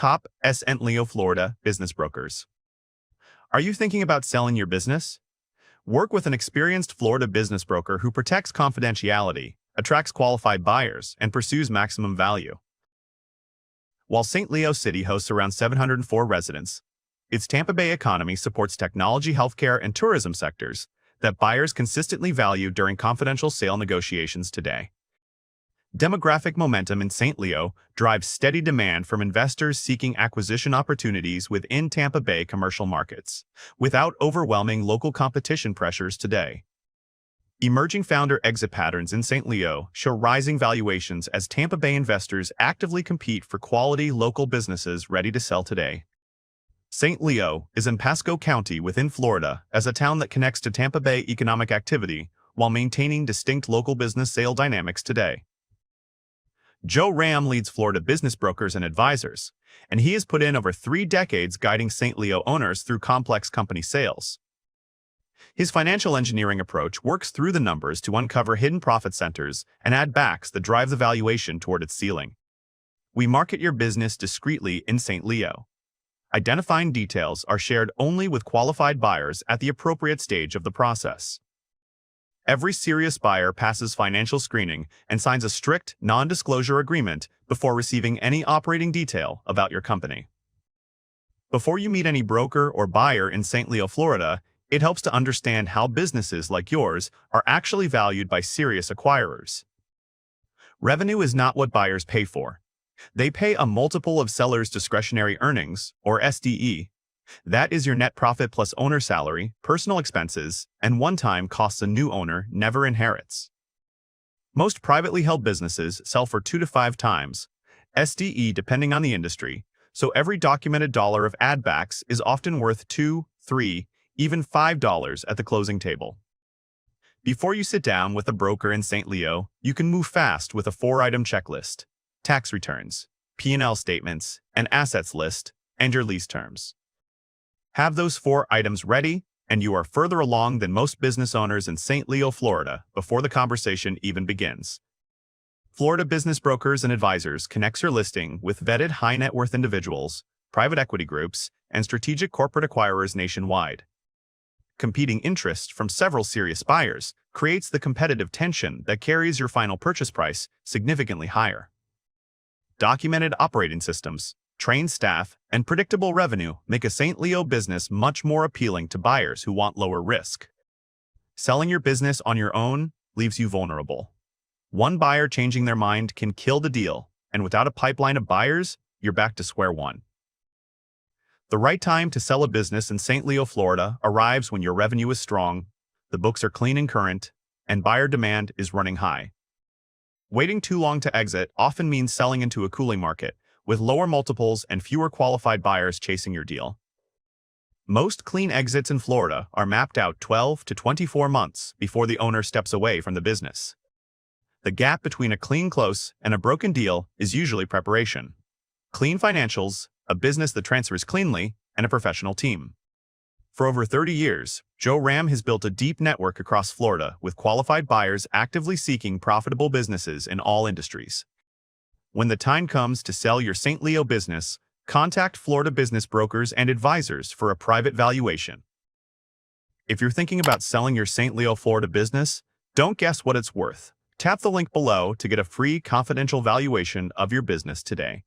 top St. Leo, Florida business brokers. Are you thinking about selling your business? Work with an experienced Florida business broker who protects confidentiality, attracts qualified buyers, and pursues maximum value. While St. Leo City hosts around 704 residents, its Tampa Bay economy supports technology, healthcare, and tourism sectors that buyers consistently value during confidential sale negotiations today. Demographic momentum in St. Leo drives steady demand from investors seeking acquisition opportunities within Tampa Bay commercial markets, without overwhelming local competition pressures today. Emerging founder exit patterns in St. Leo show rising valuations as Tampa Bay investors actively compete for quality local businesses ready to sell today. St. Leo is in Pasco County within Florida as a town that connects to Tampa Bay economic activity while maintaining distinct local business sale dynamics today. Joe Ram leads Florida business brokers and advisors, and he has put in over 3 decades guiding St. Leo owners through complex company sales. His financial engineering approach works through the numbers to uncover hidden profit centers and add backs that drive the valuation toward its ceiling. We market your business discreetly in St. Leo. Identifying details are shared only with qualified buyers at the appropriate stage of the process. Every serious buyer passes financial screening and signs a strict non-disclosure agreement before receiving any operating detail about your company. Before you meet any broker or buyer in St. Leo, Florida, it helps to understand how businesses like yours are actually valued by serious acquirers. Revenue is not what buyers pay for. They pay a multiple of sellers' discretionary earnings, or SDE. That is your net profit plus owner salary, personal expenses, and one-time costs a new owner never inherits. Most privately held businesses sell for 2 to 5 times SDE depending on the industry, so every documented dollar of add-backs is often worth $2, $3, even $5 at the closing table. Before you sit down with a broker in St. Leo, you can move fast with a 4-item checklist: tax returns, P&L statements, an assets list, and your lease terms. Have those 4 items ready, and you are further along than most business owners in St. Leo, Florida, before the conversation even begins. Florida Business Brokers and Advisors connects your listing with vetted high-net-worth individuals, private equity groups, and strategic corporate acquirers nationwide. Competing interest from several serious buyers creates the competitive tension that carries your final purchase price significantly higher. Documented operating systems, trained staff, and predictable revenue make a St. Leo business much more appealing to buyers who want lower risk. Selling your business on your own leaves you vulnerable. One buyer changing their mind can kill the deal, and without a pipeline of buyers, you're back to square one. The right time to sell a business in St. Leo, Florida arrives when your revenue is strong, the books are clean and current, and buyer demand is running high. Waiting too long to exit often means selling into a cooling market, with lower multiples and fewer qualified buyers chasing your deal. Most clean exits in Florida are mapped out 12 to 24 months before the owner steps away from the business. The gap between a clean close and a broken deal is usually preparation. Clean financials, a business that transfers cleanly, and a professional team. For over 30 years, Joe Ram has built a deep network across Florida with qualified buyers actively seeking profitable businesses in all industries. When the time comes to sell your St. Leo business, contact Florida Business Brokers and Advisors for a private valuation. If you're thinking about selling your St. Leo, Florida business, don't guess what it's worth. Tap the link below to get a free confidential valuation of your business today.